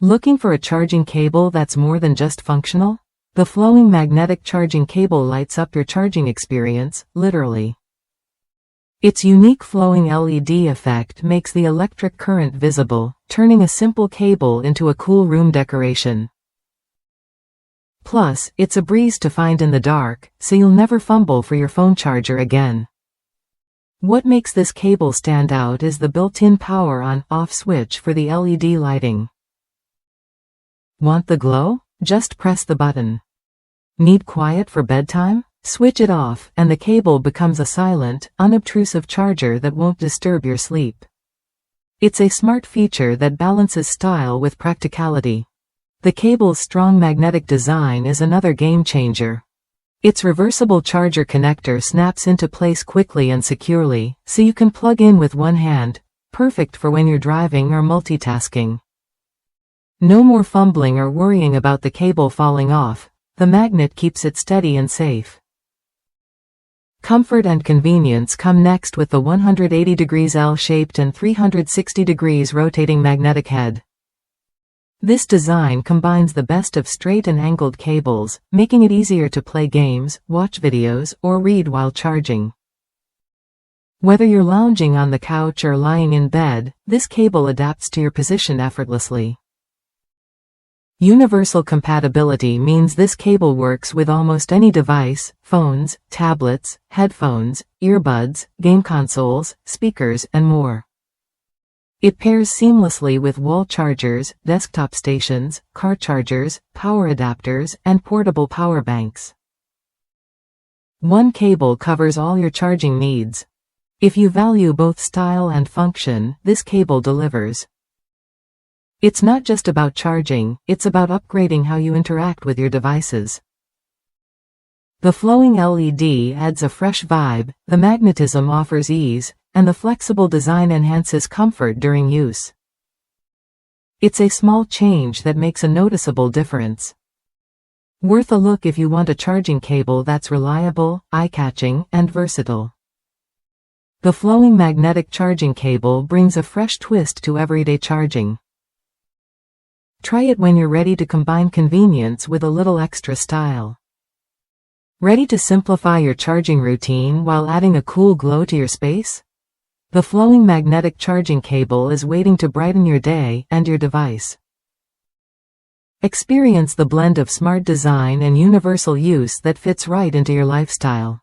Looking for a charging cable that's more than just functional? The flowing magnetic charging cable lights up your charging experience, literally. Its unique flowing LED effect makes the electric current visible, turning a simple cable into a cool room decoration. Plus, it's a breeze to find in the dark, so you'll never fumble for your phone charger again. What makes this cable stand out is the built-in power on/off switch for the LED lighting. Want the glow? Just press the button. Need quiet for bedtime? Switch it off, and the cable becomes a silent, unobtrusive charger that won't disturb your sleep. It's a smart feature that balances style with practicality. The cable's strong magnetic design is another game changer. Its reversible charger connector snaps into place quickly and securely, so you can plug in with one hand, perfect for when you're driving or multitasking. No more fumbling or worrying about the cable falling off. The magnet keeps it steady and safe. Comfort and convenience come next with the 180 degrees L-shaped and 360 degrees rotating magnetic head. This design combines the best of straight and angled cables, making it easier to play games, watch videos, or read while charging. Whether you're lounging on the couch or lying in bed, this cable adapts to your position effortlessly. Universal compatibility means this cable works with almost any device: phones, tablets, headphones, earbuds, game consoles, speakers, and more. It pairs seamlessly with wall chargers, desktop stations, car chargers, power adapters, and portable power banks. One cable covers all your charging needs. If you value both style and function, this cable delivers. It's not just about charging, it's about upgrading how you interact with your devices. The flowing LED adds a fresh vibe, the magnetism offers ease, and the flexible design enhances comfort during use. It's a small change that makes a noticeable difference. Worth a look if you want a charging cable that's reliable, eye-catching, and versatile. The flowing magnetic charging cable brings a fresh twist to everyday charging. Try it when you're ready to combine convenience with a little extra style. Ready to simplify your charging routine while adding a cool glow to your space? The flowing magnetic charging cable is waiting to brighten your day and your device. Experience the blend of smart design and universal use that fits right into your lifestyle.